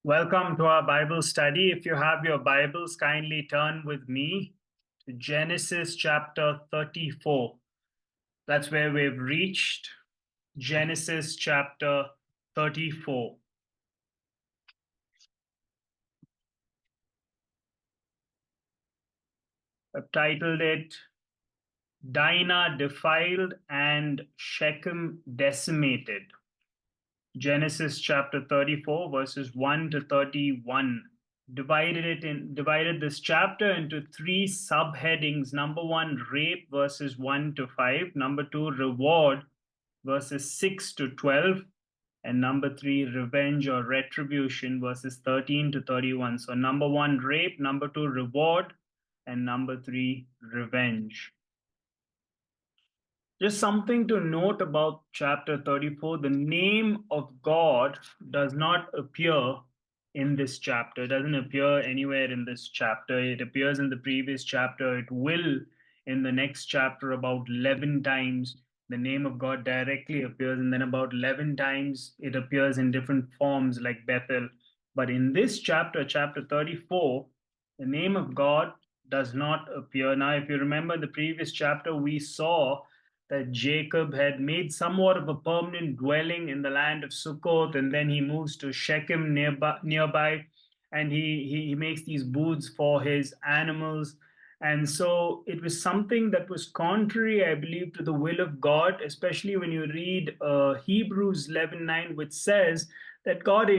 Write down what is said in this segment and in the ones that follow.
Welcome to our Bible study. If you have your Bibles, kindly turn with me to Genesis chapter 34. That's where we've reached. Genesis chapter 34. I've titled it Dinah Defiled and Shechem Decimated. Genesis chapter 34, verses 1 to 31. Divided this chapter into three subheadings. Number one, rape, verses 1 to 5. Number two, reward, verses 6 to 12. And number three, revenge or retribution, verses 13 to 31. So number one, rape. Number two, reward. And number three, revenge. Just something to note about chapter 34, the name of God does not appear in this chapter. It doesn't appear anywhere in this chapter. It appears in the previous chapter. It will in the next chapter about 11 times. The name of God directly appears, and then about 11 times it appears in different forms like Bethel. But in this chapter, chapter 34, the name of God does not appear. Now, if you remember the previous chapter, we saw that Jacob had made somewhat of a permanent dwelling in the land of Sukkoth, and then he moves to Shechem nearby, and he makes these booths for his animals. And so it was something that was contrary, I believe, to the will of God, especially when you read Hebrews 11:9, which says that God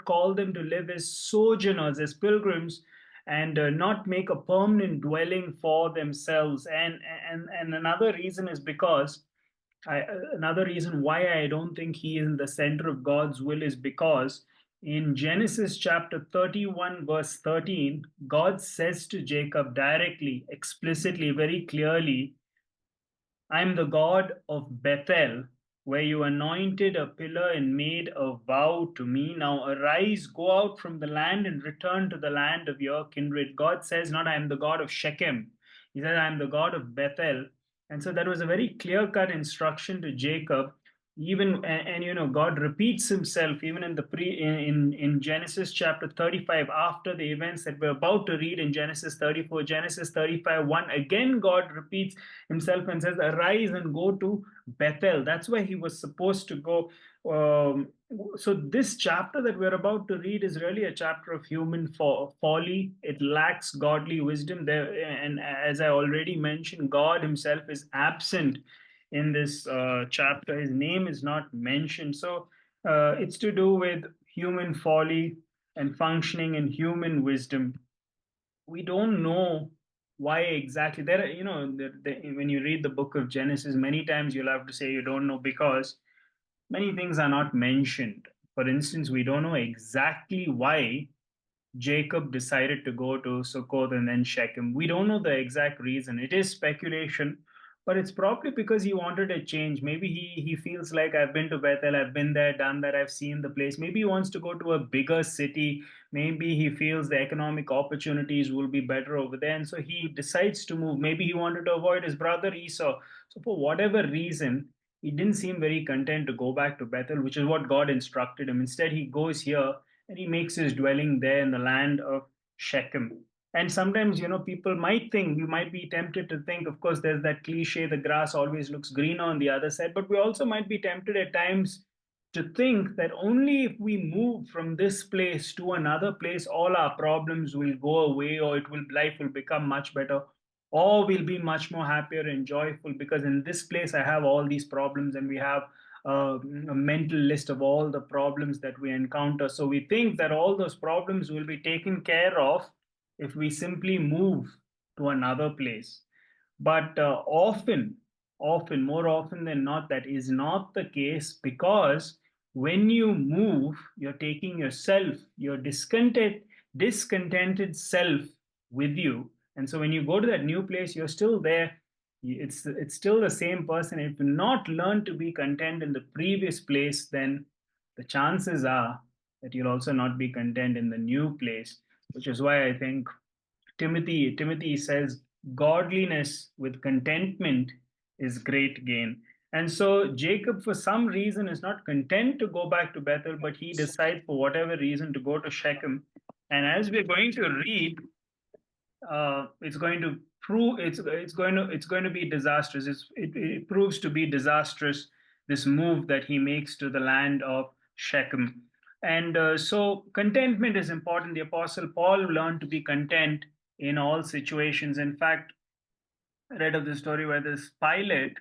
called them to live as sojourners, as pilgrims, and not make a permanent dwelling for themselves. And another reason is because another reason why I don't think he is in the center of God's will is because in Genesis chapter 31, verse 13, God says to Jacob directly, explicitly, very clearly, I am the God of Bethel, where you anointed a pillar and made a vow to me. Now arise, go out from the land and return to the land of your kindred. God says, not I am the God of Shechem. He says, I am the God of Bethel. And so that was a very clear cut instruction to Jacob. Even and you know, God repeats himself even in the in Genesis chapter 35, after the events that we're about to read in Genesis 34, Genesis 35, 1. Again, God repeats himself and says, arise and go to Bethel. That's where he was supposed to go. So this chapter that we're about to read is really a chapter of human folly. It lacks godly wisdom there, and as I already mentioned, God himself is absent in this chapter. His name is not mentioned. So it's to do with human folly and functioning in human wisdom. We don't know why exactly. There are, when you read the book of Genesis, many times you'll have to say you don't know because many things are not mentioned. For instance, we don't know exactly why Jacob decided to go to Succoth and then Shechem. We don't know the exact reason. It is speculation, but it's probably because he wanted a change. Maybe he feels like I've been to Bethel, I've been there, done that, I've seen the place. Maybe he wants to go to a bigger city. Maybe he feels the economic opportunities will be better over there, and so he decides to move. Maybe he wanted to avoid his brother Esau. So for whatever reason, he didn't seem very content to go back to Bethel, which is what God instructed him. Instead, he goes here and he makes his dwelling there in the land of Shechem. And sometimes, people might think, we might be tempted to think, of course, there's that cliche, the grass always looks greener on the other side, but we also might be tempted at times to think that only if we move from this place to another place, all our problems will go away, or life will become much better, or we'll be much more happier and joyful because in this place I have all these problems, and we have a mental list of all the problems that we encounter. So we think that all those problems will be taken care of if we simply move to another place. But more often than not, that is not the case, because when you move, you're taking yourself, your discontented self with you. And so when you go to that new place, you're still there. It's still the same person. If you not learn to be content in the previous place, then the chances are that you'll also not be content in the new place, which is why I think Timothy says godliness with contentment is great gain. And so Jacob, for some reason, is not content to go back to Bethel, but he decides, for whatever reason, to go to Shechem. And as we're going to read, it's going to prove it's going to be disastrous. It proves to be disastrous, this move that he makes to the land of Shechem. And so contentment is important. The Apostle Paul learned to be content in all situations. In fact, read of the story where this pilot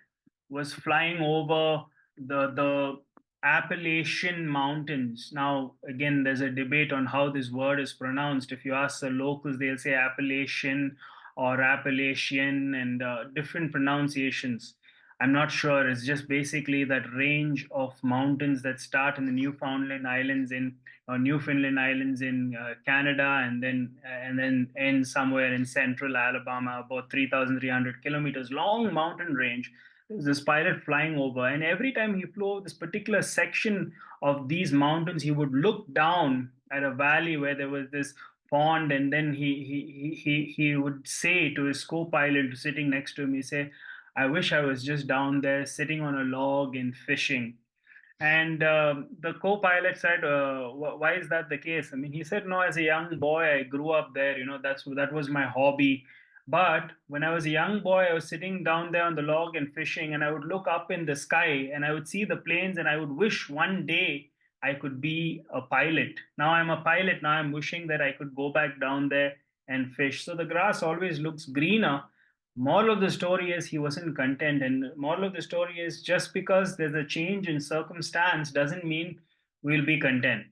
was flying over the Appalachian Mountains. Now, again, there's a debate on how this word is pronounced. If you ask the locals, they'll say Appalachian or Appalachian, and different pronunciations. I'm not sure. It's just basically that range of mountains that start in the Newfoundland Islands in or Newfoundland Islands in Canada, and then end somewhere in central Alabama, about 3,300 kilometers long mountain range. There's this pilot flying over, and every time he flew over this particular section of these mountains, he would look down at a valley where there was this pond, and then he would say to his co-pilot sitting next to him, he say, "I wish I was just down there sitting on a log and fishing." And the co-pilot said, "Why is that the case?" I mean, he said, "No, as a young boy, I grew up there. That was my hobby. But when I was a young boy, I was sitting down there on the log and fishing, and I would look up in the sky, and I would see the planes, and I would wish one day I could be a pilot. Now I'm a pilot. Now I'm wishing that I could go back down there and fish. So the grass always looks greener." Moral of the story is he wasn't content, and moral of the story is just because there's a change in circumstance doesn't mean we'll be content.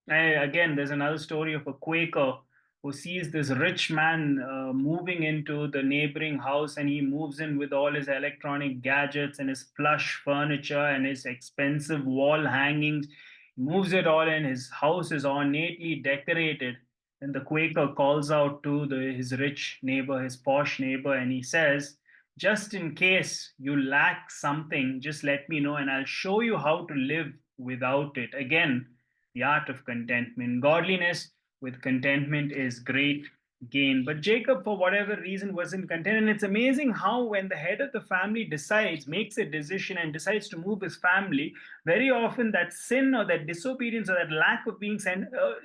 Again, there's another story of a Quaker who sees this rich man moving into the neighboring house, and he moves in with all his electronic gadgets and his plush furniture and his expensive wall hangings. He moves it all in. His house is ornately decorated. And the Quaker calls out to his rich neighbor, his posh neighbor, and he says, "Just in case you lack something, just let me know, and I'll show you how to live without it." Again, the art of contentment. Godliness with contentment is great gain. But Jacob, for whatever reason, wasn't content. And it's amazing how, when the head of the family makes a decision and decides to move his family, very often that sin or that disobedience or that lack of being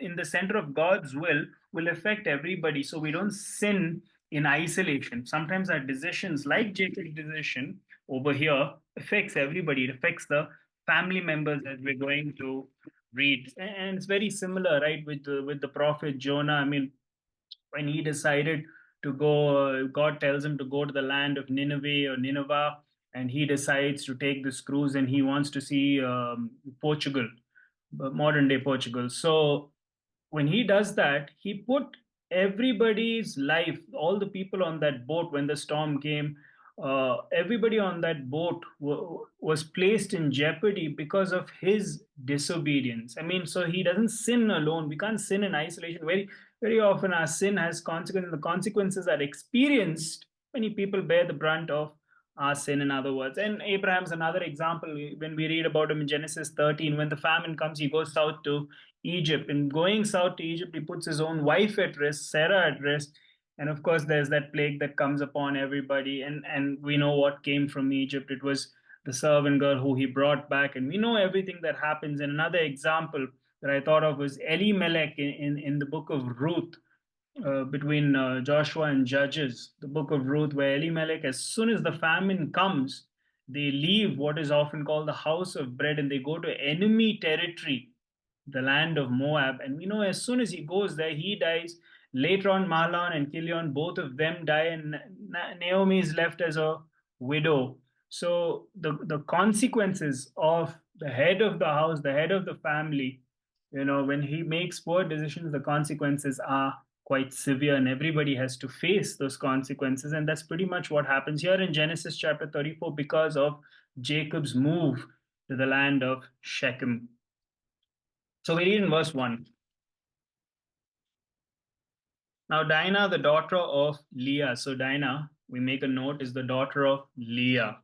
in the center of God's will affect everybody. So we don't sin in isolation. Sometimes our decisions, like Jacob's decision over here, affects everybody. It affects the family members, as we're going to read. And it's very similar, right, with the prophet Jonah. I mean, when he decided to go, God tells him to go to the land of Nineveh, and he decides to take this cruise, and he wants to see Portugal, modern day Portugal. So when he does that, he put everybody's life, all the people on that boat when the storm came, everybody on that boat was placed in jeopardy because of his disobedience. I mean, so he doesn't sin alone. We can't sin in isolation. Very often our sin has consequences. The consequences are experienced. Many people bear the brunt of our sin, in other words. And Abraham's another example. When we read about him in Genesis 13, when the famine comes, he goes south to Egypt. And going south to Egypt, he puts his own wife at risk, Sarah at risk. And of course, there's that plague that comes upon everybody. And we know what came from Egypt. It was the servant girl who he brought back. And we know everything that happens. And another example that I thought of was Elimelech in the book of Ruth, between Joshua and Judges, the book of Ruth, where Elimelech, as soon as the famine comes, they leave what is often called the house of bread, and they go to enemy territory, the land of Moab. And we know as soon as he goes there, he dies. Later on, Mahlon and Chilion, both of them die, and Naomi is left as a widow. So the consequences of the head of the house, the head of the family, when he makes poor decisions, the consequences are quite severe, and everybody has to face those consequences. And that's pretty much what happens here in Genesis chapter 34 because of Jacob's move to the land of Shechem. So we read in verse 1. Now, Dinah, the daughter of Leah. So, Dinah, we make a note, is the daughter of Leah,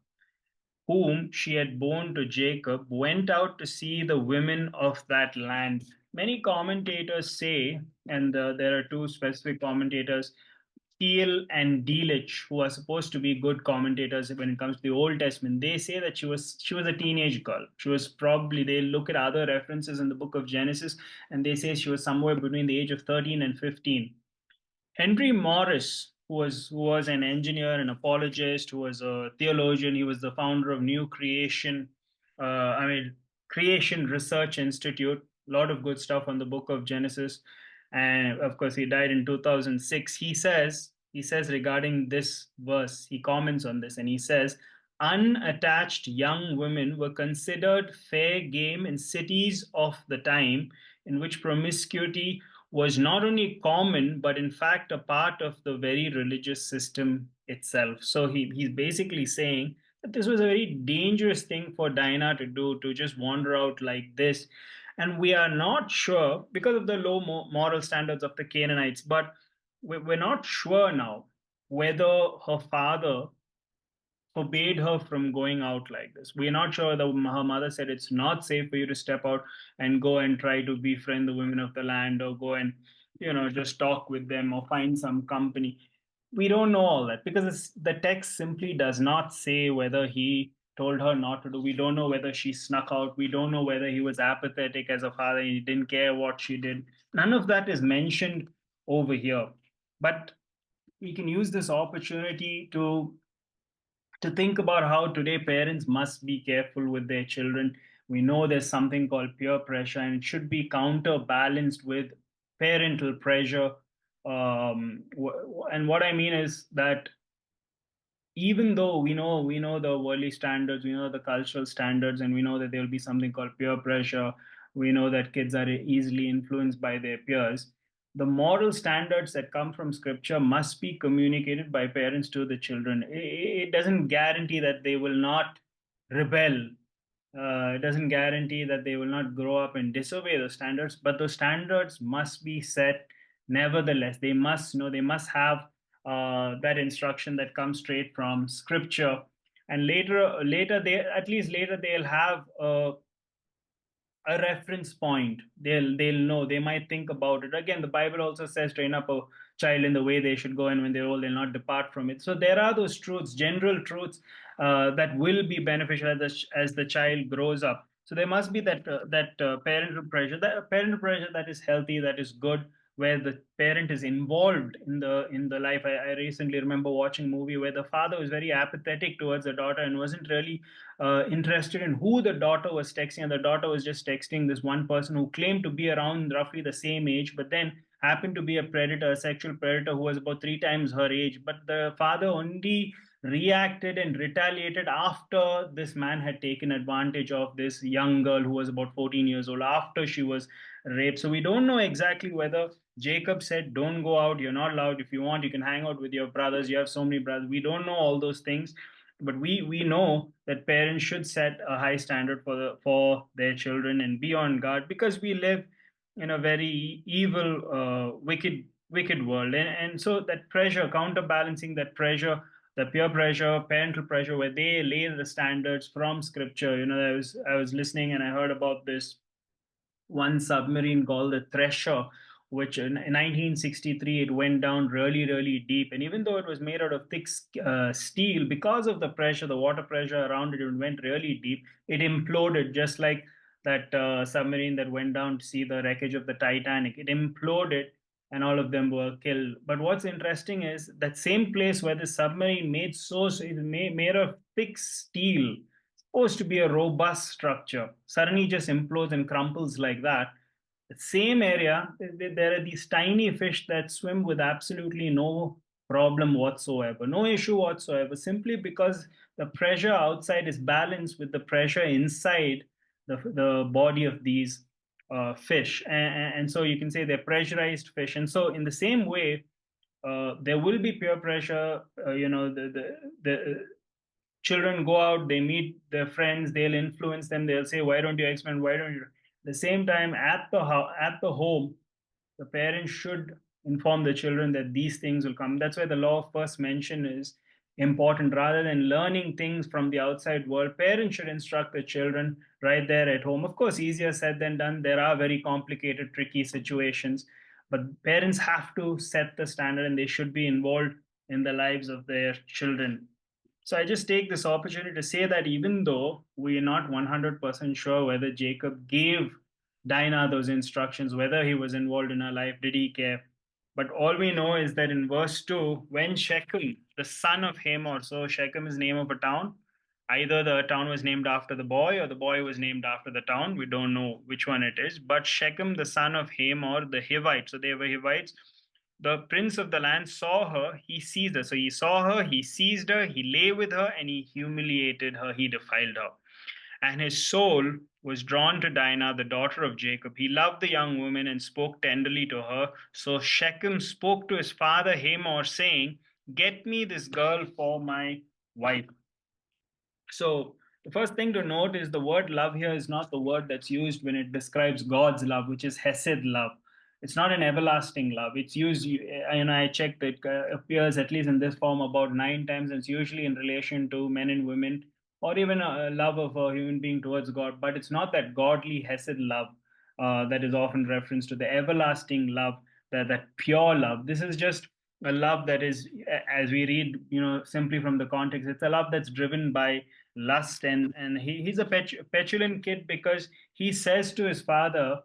whom she had borne to Jacob, went out to see the women of that land. Many commentators say, and there are two specific commentators, Thiel and Delitzsch, who are supposed to be good commentators when it comes to the Old Testament, they say that she was a teenage girl. She was probably, they look at other references in the book of Genesis, and they say she was somewhere between the age of 13 and 15. Henry Morris, who was an engineer, an apologist, who was a theologian, he was the founder of New Creation, Creation Research Institute. A lot of good stuff on the Book of Genesis, and of course, he died in 2006. He says regarding this verse, he comments on this, and he says, unattached young women were considered fair game in cities of the time in which promiscuity was not only common, but in fact a part of the very religious system itself. So he's basically saying that this was a very dangerous thing for Dinah to do, to just wander out like this. And we are not sure, because of the low moral standards of the Canaanites, but we're not sure now whether her father forbade her from going out like this. We're not sure that her mother said it's not safe for you to step out and go and try to befriend the women of the land, or go and, just talk with them or find some company. We don't know all that because the text simply does not say whether he told her not to do. We don't know whether she snuck out. We don't know whether he was apathetic as a father. He didn't care what she did. None of that is mentioned over here. But we can use this opportunity to think about how today parents must be careful with their children. We know there's something called peer pressure, and it should be counterbalanced with parental pressure. And what I mean is that even though we know the worldly standards, we know the cultural standards, and we know that there will be something called peer pressure, we know that kids are easily influenced by their peers. The moral standards that come from scripture must be communicated by parents to the children. It doesn't guarantee that they will not rebel. It doesn't guarantee that they will not grow up and disobey the standards, but those standards must be set nevertheless. They must know, they must have that instruction that comes straight from scripture. And later they, at least later, they'll have a reference point. They'll know. They might think about it. Again, the Bible also says, train up a child in the way they should go, and when they're old, they'll not depart from it. So there are those truths, general truths, that will be beneficial as the child grows up. So there must be that parental pressure that is healthy, that is good, where the parent is involved in the life. I recently remember watching a movie where the father was very apathetic towards the daughter and wasn't really interested in who the daughter was texting, and the daughter was just texting this one person who claimed to be around roughly the same age, but then happened to be a predator, a sexual predator who was about 3 times her age. But the father only reacted and retaliated after this man had taken advantage of this young girl who was about 14 years old, after she was raped. So we don't know exactly whether Jacob said, don't go out, you're not allowed. If you want, you can hang out with your brothers. You have so many brothers. We don't know all those things, but we know that parents should set a high standard for their children and be on guard, because we live in a very evil, wicked world. And so that pressure, counterbalancing that pressure, the peer pressure, parental pressure, where they lay the standards from scripture. I was listening and I heard about this one submarine called the Thresher, which in 1963 it went down really, really deep. And even though it was made out of thick steel, because of the pressure, the water pressure around it, it went really deep. It imploded, just like that submarine that went down to see the wreckage of the Titanic. It imploded, and all of them were killed. But what's interesting is that same place where the submarine made of thick steel, supposed to be a robust structure, suddenly just implodes and crumples like that. The same area, there are these tiny fish that swim with absolutely no problem whatsoever, no issue whatsoever, simply because the pressure outside is balanced with the pressure inside the body of these fish. And so you can say they're pressurized fish. And so, in the same way, there will be peer pressure. The children go out, they meet their friends, they'll influence them, they'll say, why don't you experiment, why don't you? At the same time, at the home, the parents should inform the children that these things will come. That's why the law of first mention is important. Rather than learning things from the outside world, parents should instruct the children right there at home. Of course, easier said than done. There are very complicated, tricky situations, But parents have to set the standard and they should be involved in the lives of their children. So I just take this opportunity to say that even though we are not 100% sure whether Jacob gave Dinah those instructions, whether he was involved in her life, did he care? But all we know is that in verse 2, when Shechem, the son of Hamor, so Shechem is name of a town, either the town was named after the boy or the boy was named after the town. We don't know which one it is. But Shechem, the son of Hamor, the Hivite, so they were Hivites, the prince of the land saw her, he seized her. So he saw her, he seized her, he lay with her, and he humiliated her, he defiled her. And his soul was drawn to Dinah, the daughter of Jacob. He loved the young woman and spoke tenderly to her. So Shechem spoke to his father Hamor, saying, "Get me this girl for my wife." So the first thing to note is the word love here is not the word that's used when it describes God's love, which is Hesed love. It's not an everlasting love. It's used, and I checked, it appears at least in this form about 9 times. And it's usually in relation to men and women, or even a love of a human being towards God. But it's not that godly Hesed love that is often referenced to the everlasting love, that pure love. This is just a love that is, as we read, simply from the context, it's a love that's driven by lust, and he's a petulant kid because he says to his father,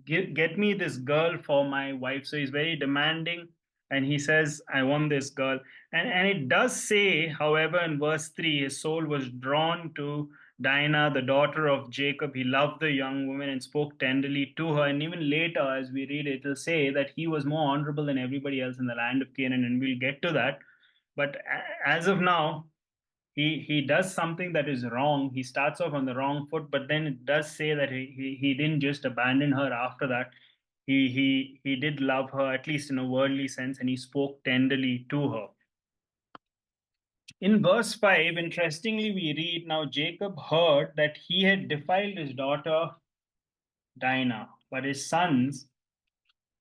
get me this girl for my wife. So he's very demanding, and he says, I want this girl. And it does say, however, in verse 3, his soul was drawn to Dinah, the daughter of Jacob. He loved the young woman and spoke tenderly to her. And even later, as we read it, it'll say that he was more honorable than everybody else in the land of Canaan, and we'll get to that. But as of now, he does something that is wrong. He starts off on the wrong foot, but then it does say that he didn't just abandon her after that. He did love her, at least in a worldly sense, and he spoke tenderly to her. In verse 5, interestingly, we read, now Jacob heard that he had defiled his daughter Dinah, but his sons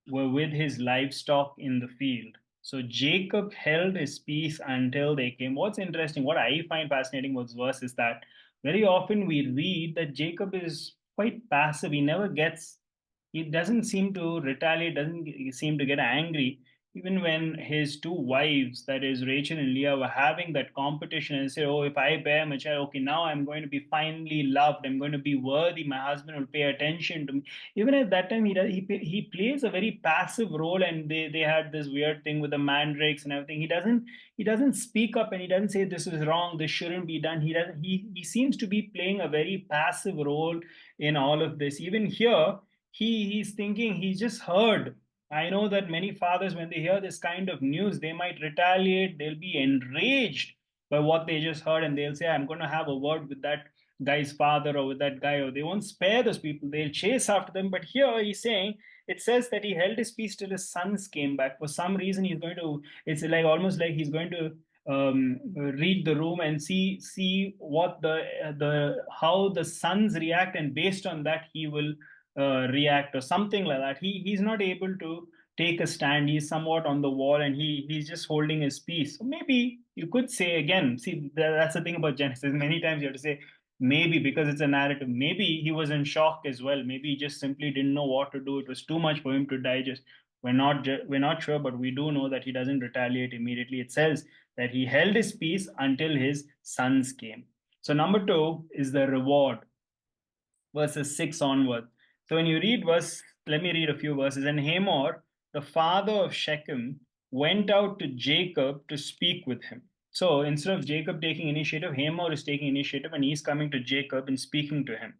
were with his livestock in the field. So Jacob held his peace until they came. What's interesting, what I find fascinating with this verse is that very often we read that Jacob is quite passive. He doesn't seem to retaliate, doesn't seem to get angry. Even when his two wives, that is Rachel and Leah, were having that competition and say, oh, if I bear my child, okay, now I'm going to be finally loved. I'm going to be worthy. My husband will pay attention to me. Even at that time, he plays a very passive role, and they had this weird thing with the mandrakes and everything. He doesn't speak up, and he doesn't say this is wrong, this shouldn't be done. He seems to be playing a very passive role in all of this. Even here, he's thinking, he's just heard. I know that many fathers, when they hear this kind of news, they might retaliate. They'll be enraged by what they just heard, and they'll say, I'm going to have a word with that guy's father or with that guy, or they won't spare those people. They'll chase after them. But here he's saying, it says that he held his peace till his sons came back. For some reason, it's like almost like he's going to read the room and see what the how the sons react, and based on that he will react or something like that. He's not able to take a stand. He's somewhat on the wall, and he's just holding his peace. So maybe you could say again, see, that's the thing about Genesis. Many times you have to say maybe, because it's a narrative. Maybe he was in shock as well. Maybe he just simply didn't know what to do. It was too much for him to digest. We're not sure, but we do know that he doesn't retaliate immediately. It says that he held his peace until his sons came. So number 2 is the reward, verses 6 onward. So when you read let me read a few verses. And Hamor, the father of Shechem, went out to Jacob to speak with him. So instead of Jacob taking initiative, Hamor is taking initiative, and he's coming to Jacob and speaking to him.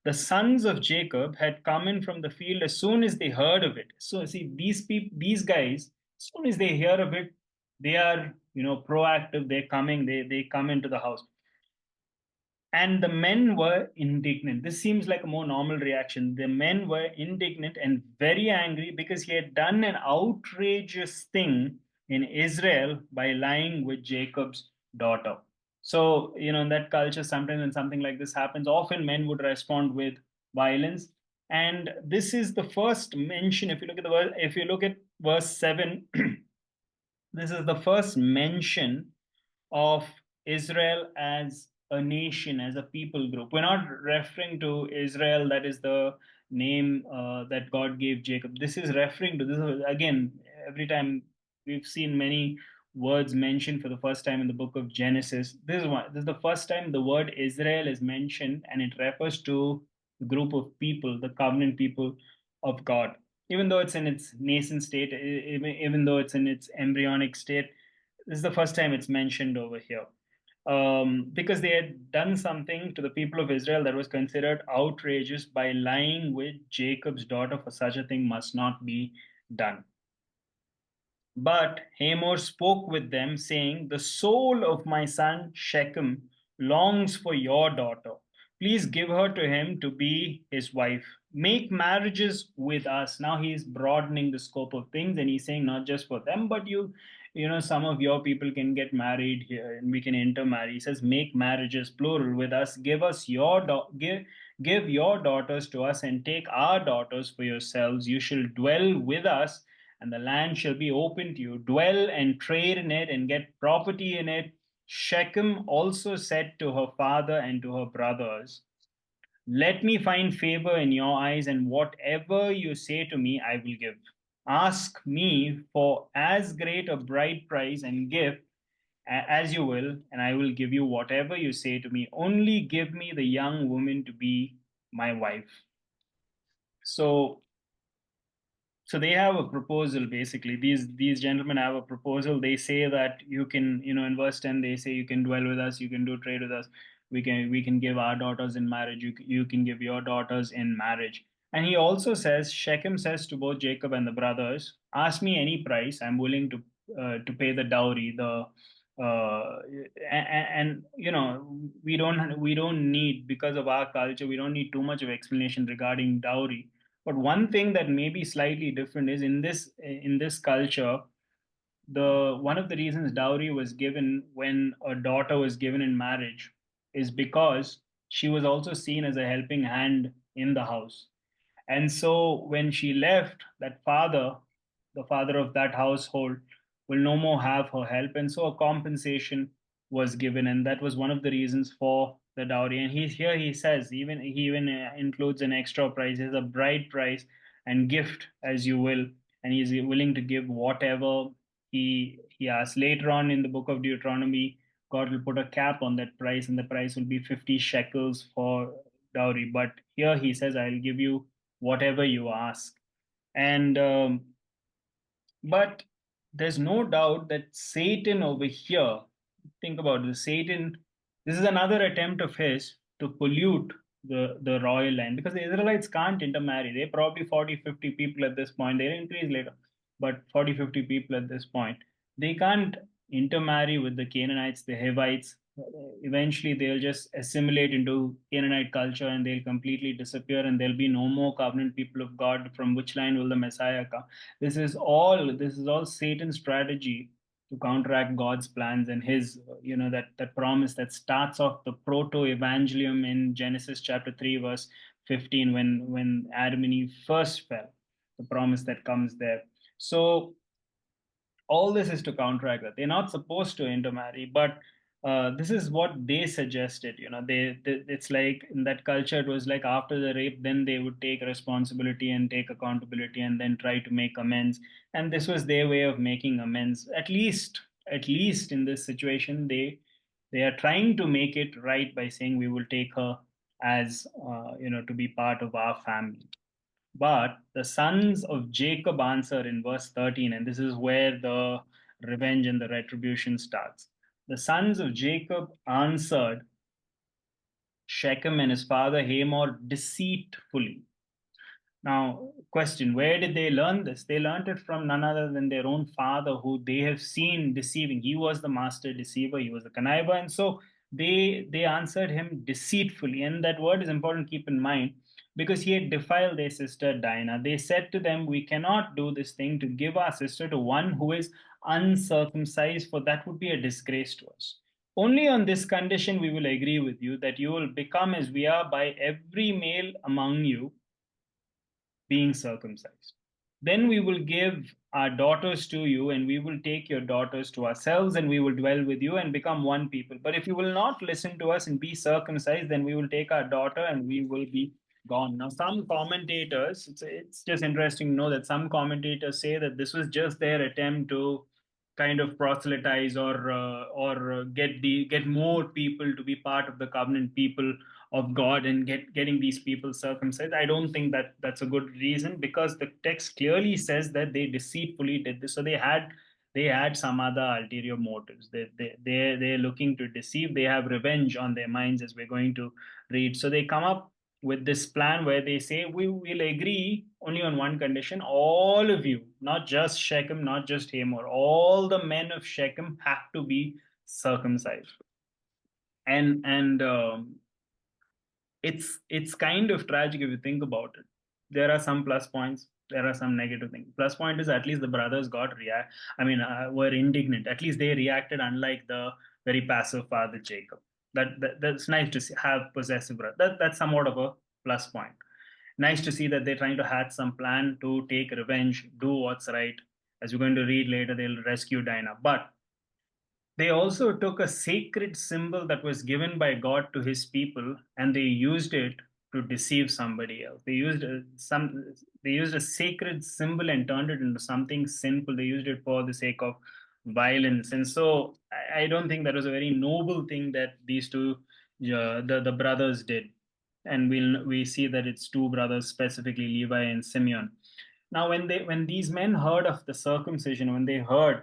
The sons of Jacob had come in from the field as soon as they heard of it. So see, these guys, as soon as they hear of it, they are proactive. They're coming. They come into the house. And the men were indignant. This seems like a more normal reaction. The men were indignant and very angry because he had done an outrageous thing in Israel by lying with Jacob's daughter. So, in that culture, sometimes when something like this happens, often men would respond with violence. And this is the first mention. If you look at verse 7, this is the first mention of Israel as a nation, as a people group. We're not referring to Israel, that is the name that God gave Jacob. This is referring to this is, again, every time we've seen many words mentioned for the first time in the book of Genesis. This is the first time the word Israel is mentioned, and it refers to the group of people, the covenant people of God. Even though it's in its nascent state, even though it's in its embryonic state, this is the first time it's mentioned over here. Because they had done something to the people of Israel that was considered outrageous by lying with Jacob's daughter, for such a thing must not be done. But Hamor spoke with them, saying, the soul of my son Shechem longs for your daughter. Please give her to him to be his wife. Make marriages with us. Now he's broadening the scope of things, and he's saying not just for them, but some of your people can get married here and we can intermarry. He says, make marriages, plural, with us. Give your daughters to us and take our daughters for yourselves. You shall dwell with us, and the land shall be open to you. Dwell and trade in it and get property in it. Shechem also said to her father and to her brothers, let me find favor in your eyes, and whatever you say to me, I will give. Ask me for as great a bride price and gift as you will, and I will give you whatever you say to me. Only give me the young woman to be my wife. So they have a proposal. Basically, these gentlemen have a proposal. They say that you can, in verse 10, they say you can dwell with us, you can do trade with us, we can give our daughters in marriage, you can give your daughters in marriage. And he also says, Shechem says to both Jacob and the brothers, ask me any price, I'm willing to pay the dowry. And we don't need, because of our culture, we don't need too much of explanation regarding dowry. But one thing that may be slightly different is in this culture, the one of the reasons dowry was given when a daughter was given in marriage is because she was also seen as a helping hand in the house. And so when she left, that father, the father of that household, will no more have her help. And so a compensation was given. And that was one of the reasons for the dowry. And he says, he even includes an extra price, as a bride price and gift as you will. And he's willing to give whatever he asks. Later on in the book of Deuteronomy, God will put a cap on that price, and the price will be 50 shekels for dowry. But here he says, I'll give you whatever you ask. And but there's no doubt that Satan over here, think about this, Satan, this is another attempt of his to pollute the royal line, because the Israelites can't intermarry. They're probably 40, 50 people at this point. They'll increase later, but 40, 50 people at this point. They can't intermarry with the Canaanites, the Hivites. Eventually, they'll just assimilate into Canaanite culture and they'll completely disappear, and there'll be no more covenant people of God. From which line will the Messiah come? This is all Satan's strategy to counteract God's plans and his, that promise that starts off the proto-evangelium in Genesis chapter 3, verse 15, when Adam and Eve first fell, the promise that comes there. So all this is to counteract that. They're not supposed to intermarry, but this is what they suggested. It's like in that culture, it was like after the rape, then they would take responsibility and take accountability and then try to make amends. And this was their way of making amends. At least in this situation, they are trying to make it right by saying we will take her as to be part of our family. But the sons of Jacob answer in verse 13, and this is where the revenge and the retribution starts. The sons of Jacob answered Shechem and his father Hamor deceitfully. Now, question, where did they learn this? They learned it from none other than their own father, who they have seen deceiving. He was the master deceiver, he was the conniver, and so they answered him deceitfully. And that word is important to keep in mind, because he had defiled their sister Dinah. They said to them, we cannot do this thing to give our sister to one who is uncircumcised, for that would be a disgrace to us. Only on this condition we will agree with you, that you will become as we are by every male among you being circumcised. Then we will give our daughters to you, and we will take your daughters to ourselves, and we will dwell with you and become one people. But if you will not listen to us and be circumcised, then we will take our daughter and we will be gone. Now, some commentators, it's just interesting to know that some commentators say that this was just their attempt to kind of proselytize or get more people to be part of the covenant people of God and getting these people circumcised. I don't think that that's a good reason, because the text clearly says that they deceitfully did this. So they had some other ulterior motives. They're looking to deceive. They have revenge on their minds, as we're going to read. So they come up with this plan where they say, we will agree only on one condition: all of you, not just Shechem, not just Hamor, all the men of Shechem have to be circumcised. And it's kind of tragic if you think about it. There are some plus points, there are some negative things. Plus point is, at least the brothers got react. I mean, were indignant. At least they reacted, unlike the very passive father Jacob. That's nice to see, have possessive brother. That's somewhat of a plus point. Nice to see that they're trying to hatch some plan to take revenge, do what's right. As you're going to read later, they'll rescue Dinah. But they also took a sacred symbol that was given by God to his people, and they used it to deceive somebody else. They used a sacred symbol and turned it into something sinful. They used it for the sake of violence. And so I don't think that was a very noble thing that these two the brothers did. And we see that it's two brothers, specifically Levi and Simeon. Now when these men heard of the circumcision, when they heard,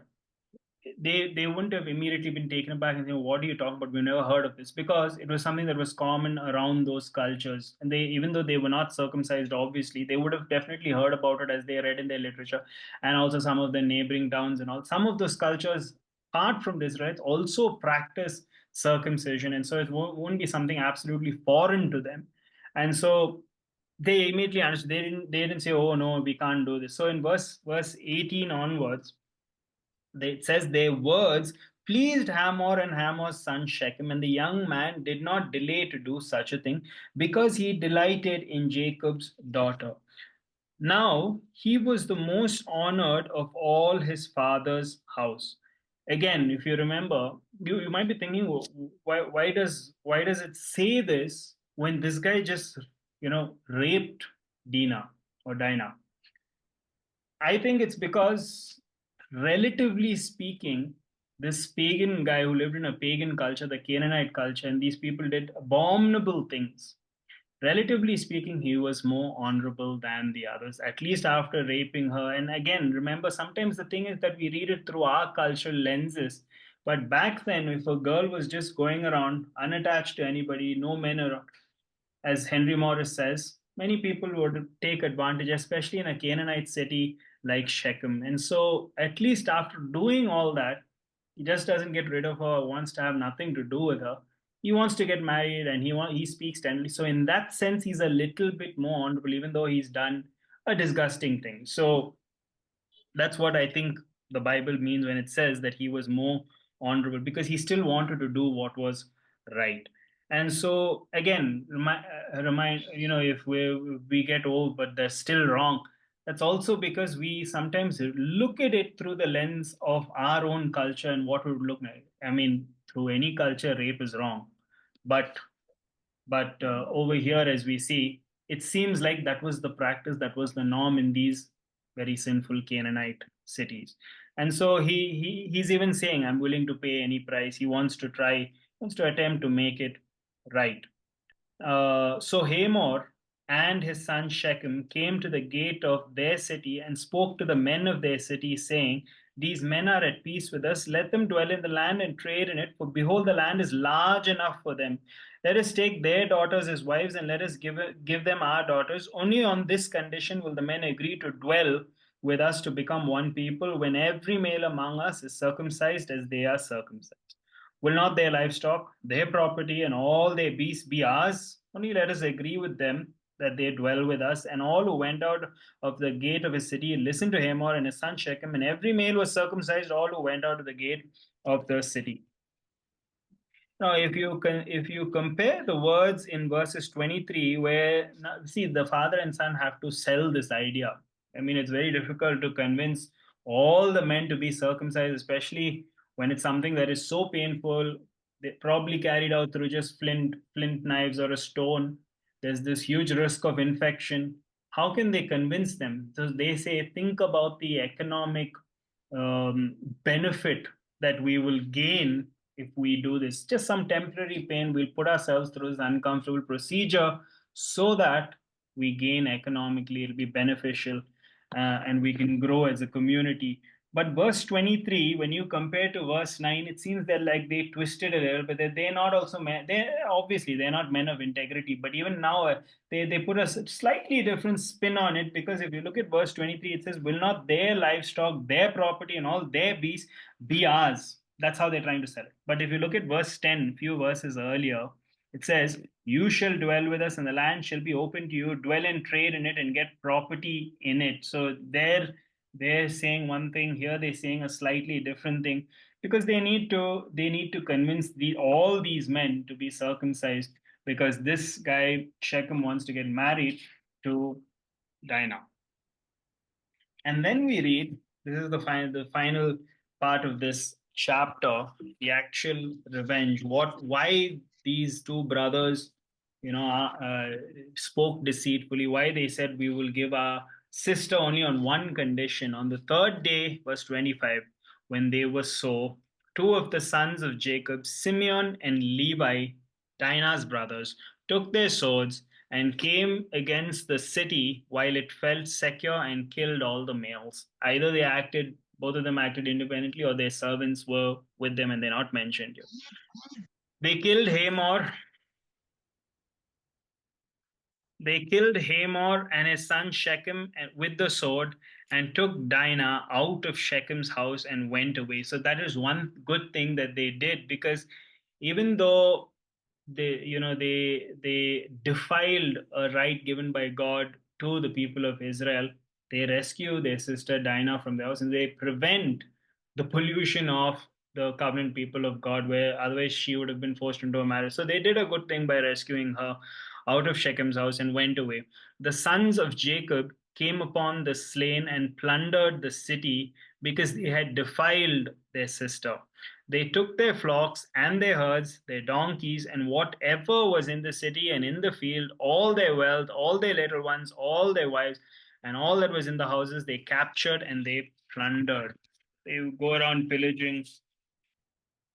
they wouldn't have immediately been taken aback and saying, "What are you talking about? We've never heard of this," because it was something that was common around those cultures. And they, even though they were not circumcised, obviously, they would have definitely heard about it as they read in their literature, and also some of the neighboring towns and all. Some of those cultures, apart from the Israelites, also practice circumcision, and so it won't be something absolutely foreign to them. And so they immediately understood. They didn't say, "Oh no, we can't do this." So in verse 18 onwards, it says, their words pleased Hamor and Hamor's son Shechem, and the young man did not delay to do such a thing, because he delighted in Jacob's daughter. Now he was the most honored of all his father's house. Again, if you remember, you might be thinking, why does it say this when this guy just raped Dinah? I think it's because, relatively speaking, this pagan guy who lived in a pagan culture, the Canaanite culture, and these people did abominable things. Relatively speaking, he was more honorable than the others, at least after raping her. And again, remember, sometimes the thing is that we read it through our cultural lenses. But back then, if a girl was just going around unattached to anybody, no men around, as Henry Morris says, many people would take advantage, especially in a Canaanite city like Shechem. And so, at least after doing all that, he just doesn't get rid of her, wants to have nothing to do with her. He wants to get married, and he speaks tenderly. So, in that sense, he's a little bit more honorable, even though he's done a disgusting thing. So, that's what I think the Bible means when it says that he was more honorable, because he still wanted to do what was right. And so again, remind, if we get old but they're still wrong, that's also because we sometimes look at it through the lens of our own culture and what would look like. I mean, through any culture, rape is wrong, but over here, as we see, it seems like that was the practice, that was the norm in these very sinful Canaanite cities. And so he's even saying, "I'm willing to pay any price." He wants to attempt to make it right. So Hamor and his son Shechem came to the gate of their city and spoke to the men of their city, saying, "These men are at peace with us. Let them dwell in the land and trade in it, for behold, the land is large enough for them. Let us take their daughters as wives, and let us give them our daughters. Only on this condition will the men agree to dwell with us, to become one people, when every male among us is circumcised as they are circumcised. Will not their livestock, their property, and all their beasts be ours? Only let us agree with them that they dwell with us." And all who went out of the gate of his city listened to Hamor and his son Shechem, and every male was circumcised, all who went out of the gate of the city. Now, if you compare the words in verses 23, where see, the father and son have to sell this idea. I mean, it's very difficult to convince all the men to be circumcised, especially when it's something that is so painful. They probably carried out through just flint knives or a stone. There's this huge risk of infection. How can they convince them? So they say, think about the economic benefit that we will gain if we do this. Just some temporary pain, we'll put ourselves through this uncomfortable procedure so that we gain economically, it'll be beneficial, and we can grow as a community. But verse 23, when you compare to verse 9, it seems that like they twisted a little bit. That they're not also men. They obviously they're not men of integrity. But even now, they put a slightly different spin on it, because if you look at verse 23, it says, "Will not their livestock, their property, and all their beasts be ours?" That's how they're trying to sell it. But if you look at verse 10, few verses earlier, it says, "You shall dwell with us, and the land shall be open to you. Dwell and trade in it, and get property in it." So they're saying one thing, here they're saying a slightly different thing, because they need to convince all these men to be circumcised, because this guy Shechem wants to get married to Dinah. And then we read, this is the final part of this chapter, the actual revenge. Why these two brothers, spoke deceitfully, why they said, "We will give our sister only on one condition." On the third day, verse 25, when they were so, two of the sons of Jacob, Simeon and Levi, Dinah's brothers, took their swords and came against the city while it felt secure, and killed all the males. Either both of them acted independently, or their servants were with them and they're not mentioned here. They killed Hamor. They killed Hamor and his son Shechem with the sword, and took Dinah out of Shechem's house and went away. So that is one good thing that they did, because even though they defiled a right given by God to the people of Israel, they rescue their sister Dinah from the house, and they prevent the pollution of the covenant people of God, where otherwise she would have been forced into a marriage. So they did a good thing by rescuing her out of Shechem's house and went away. The sons of Jacob came upon the slain and plundered the city, because they had defiled their sister. They took their flocks and their herds, their donkeys, and whatever was in the city and in the field, all their wealth, all their little ones, all their wives, and all that was in the houses, they captured and they plundered. They go around pillaging,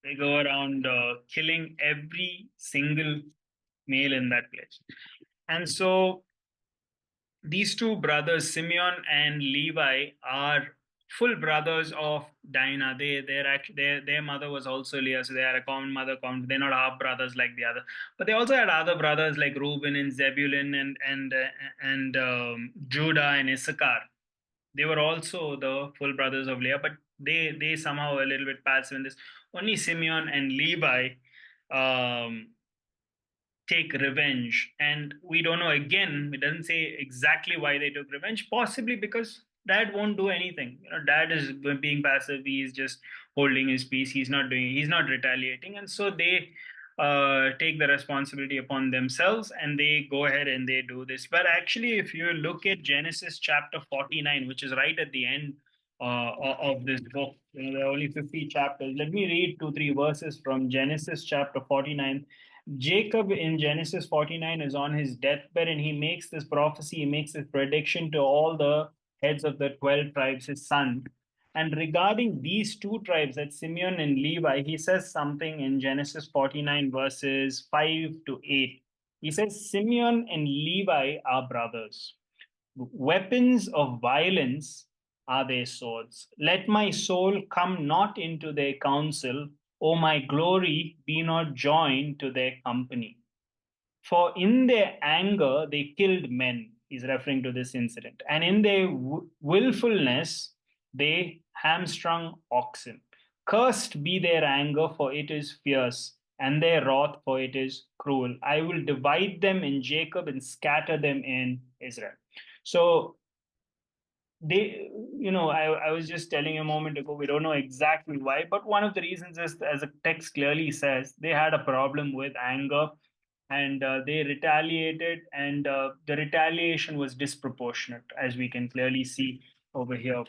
they go around killing every single male in that place. And so these two brothers, Simeon and Levi, are full brothers of Dinah. They're actually their mother was also Leah, so they are a common mother. They're not half brothers like the other, but they also had other brothers like Reuben and Zebulun and Judah and Issachar. They were also the full brothers of Leah, but they somehow a little bit passive in this. Only Simeon and Levi um, take revenge, and we don't know, again it doesn't say exactly why they took revenge, possibly because dad won't do anything. Dad is being passive, he's just holding his peace, he's not retaliating, and so they take the responsibility upon themselves, and they go ahead and they do this. But actually, if you look at Genesis chapter 49, which is right at the end of this book, there are only 50 chapters. Let me read 2 3 verses from Genesis chapter 49. Jacob in Genesis 49 is on his deathbed, and he makes this prophecy, he makes this prediction to all the heads of the 12 tribes, his son. And regarding these two tribes, that Simeon and Levi, he says something in Genesis 49, verses 5 to 8. He says, "Simeon and Levi are brothers. Weapons of violence are their swords. Let my soul come not into their counsel, O my glory, be not joined to their company. For in their anger they killed men," he's referring to this incident, "and in their willfulness they hamstrung oxen. Cursed be their anger, for it is fierce, and their wrath, for it is cruel. I will divide them in Jacob and scatter them in Israel." So they, I was just telling a moment ago, we don't know exactly why, but one of the reasons is, as the text clearly says, they had a problem with anger, and they retaliated, and the retaliation was disproportionate, as we can clearly see over here.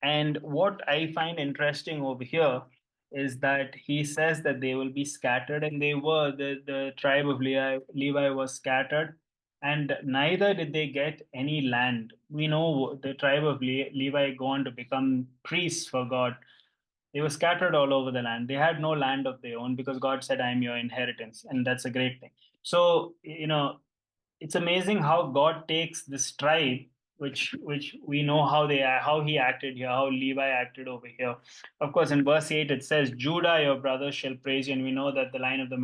And what I find interesting over here is that he says that they will be scattered, and they were. The tribe of Levi was scattered, and neither did they get any land. We know the tribe of Levi go on to become priests for God. They were scattered all over the land. They had no land of their own because God said, I am your inheritance. And that's a great thing. So, it's amazing how God takes this tribe, which we know how he acted here, how Levi acted over here. Of course, in verse 8 it says, Judah, your brothers shall praise you, and we know that the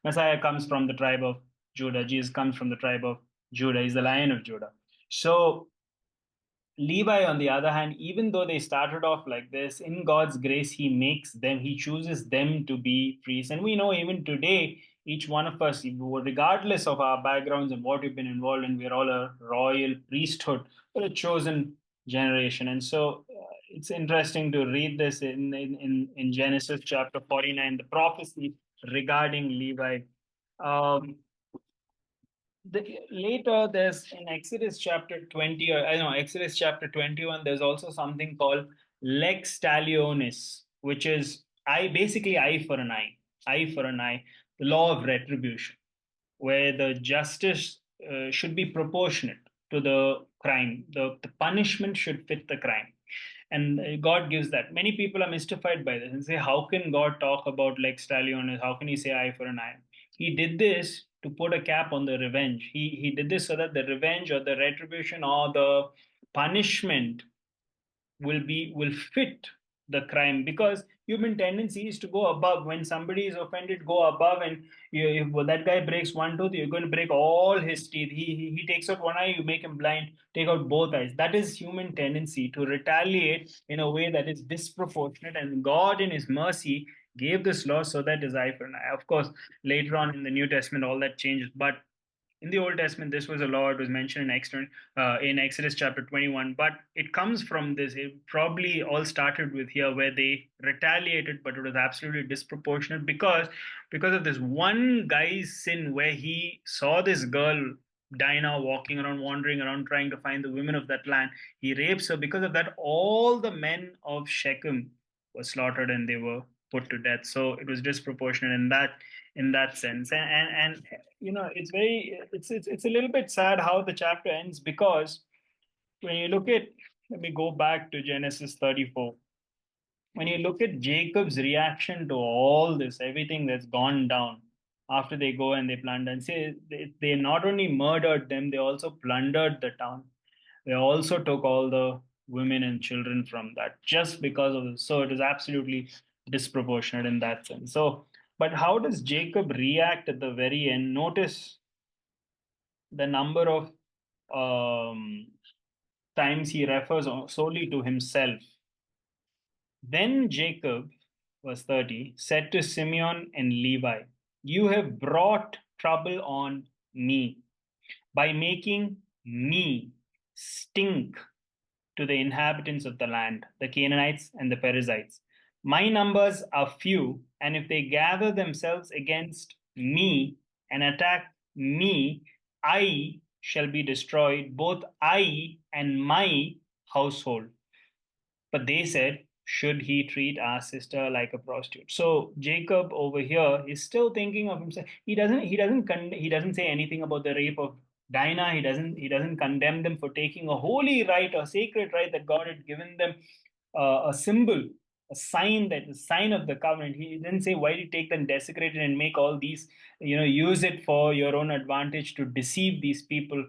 Messiah comes from the tribe of Judah. Jesus comes from the tribe of Judah. He's the Lion of Judah. So Levi, on the other hand, even though they started off like this, in God's grace, He makes them, He chooses them to be priests. And we know even today, each one of us, regardless of our backgrounds and what we've been involved in, we're all a royal priesthood, we're a chosen generation. And so it's interesting to read this in Genesis chapter 49, the prophecy regarding Levi. Um, Later there's in Exodus chapter 20, or I know Exodus chapter 21, there's also something called lex talionis, which is eye for an eye for an eye, the law of retribution, where the justice should be proportionate to the crime. The punishment should fit the crime. And God gives that. Many people are mystified by this and say, how can God talk about lex talionis? How can He say eye for an eye? He did this to put a cap on the revenge. He did this so that the revenge or the retribution or the punishment will fit the crime, because human tendency is to go above. When somebody is offended, go above, and if that guy breaks one tooth, you're going to break all his teeth. He takes out one eye, you make him blind, take out both eyes. That is human tendency to retaliate in a way that is disproportionate, and God in His mercy gave this law so that is eye for an eye. Of course, later on in the New Testament all that changes, but in the Old Testament, this was a law. It was mentioned in Exodus chapter 21, but it comes from this. It probably all started with here, where they retaliated, but it was absolutely disproportionate because of this one guy's sin, where he saw this girl Dinah walking around, wandering around, trying to find the women of that land. He rapes her. Because of that, all the men of Shechem were slaughtered and they were put to death. So it was disproportionate in that sense. And it's a little bit sad how the chapter ends, because when you look at, let me go back to Genesis 34. When you look at Jacob's reaction to all this, everything that's gone down, after they go and they plunder and say they not only murdered them, they also plundered the town. They also took all the women and children from that, just because of this. So it is absolutely disproportionate in that sense. So, but how does Jacob react at the very end? Notice the number of um, times he refers solely to himself. Then Jacob, verse 30, said to Simeon and Levi, you have brought trouble on me by making me stink to the inhabitants of the land, the Canaanites and the Perizzites. My numbers are few, and if they gather themselves against me and attack me, I shall be destroyed, both I and my household. But they said, should he treat our sister like a prostitute? So Jacob over here is still thinking of himself. He doesn't say anything about the rape of Dinah. He doesn't condemn them for taking a holy right or sacred right that God had given them, a symbol, a sign, that the sign of the covenant. He didn't say, why do you take them desecrated and make all these, use it for your own advantage to deceive these people.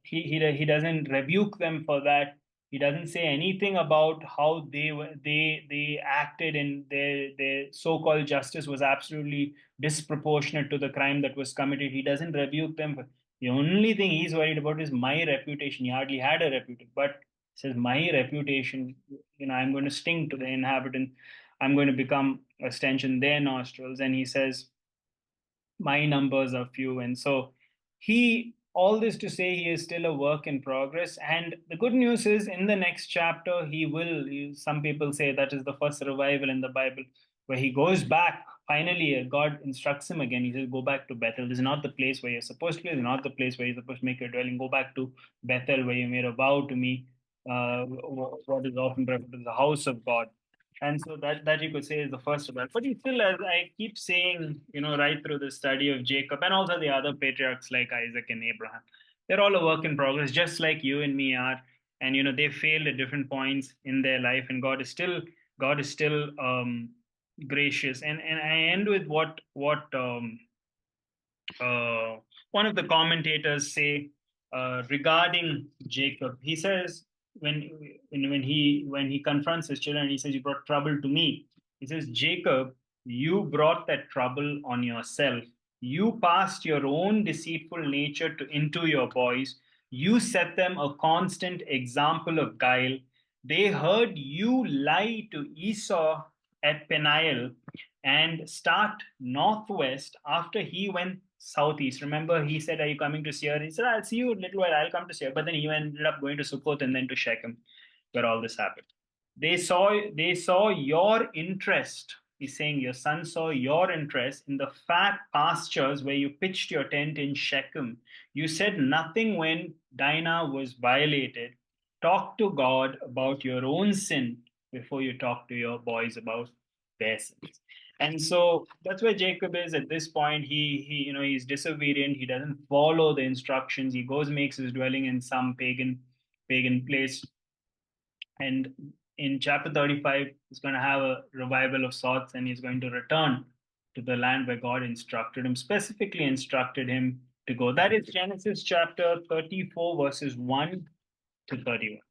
He doesn't rebuke them for that. He doesn't say anything about how they acted, and their so-called justice was absolutely disproportionate to the crime that was committed. He doesn't rebuke them. The only thing he's worried about is my reputation. He hardly had a reputation, but he says, my reputation, I'm going to sting to the inhabitants. I'm going to become a stench in their nostrils. And he says, my numbers are few. And so all this to say, he is still a work in progress. And the good news is, in the next chapter, some people say that is the first revival in the Bible, where he goes back. Finally, God instructs him again. He says, go back to Bethel. This is not the place where you're supposed to be. This is not the place where you're supposed to make your dwelling. Go back to Bethel, where you made a vow to me. what is often referred to as the house of God. And so that you could say is the first of that. But you still, as I keep saying, right through the study of Jacob and also the other patriarchs like Isaac and Abraham, they're all a work in progress, just like you and me are. And they failed at different points in their life, and God is still gracious. And I end with what one of the commentators say regarding Jacob. He says when he confronts his children, he says, "You brought trouble to me." He says, "Jacob, you brought that trouble on yourself. You passed your own deceitful nature into your boys. You set them a constant example of guile. They heard you lie to Esau at Peniel and start northwest after he went southeast. Remember, he said, "Are you coming to Seir?" He said, "I'll see you a little while. I'll come to Seir." But then he ended up going to Sukkot and then to Shechem, where all this happened. They saw your interest. He's saying your son saw your interest in the fat pastures where you pitched your tent in Shechem. You said nothing when Dinah was violated. Talk to God about your own sin before you talk to your boys about their sins. And so that's where Jacob is at this point. He's disobedient. He doesn't follow the instructions. He goes, makes his dwelling in some pagan place. And in chapter 35, he's going to have a revival of sorts, and he's going to return to the land where God instructed him, specifically instructed him to go. That is Genesis chapter 34, verses 1 to 31.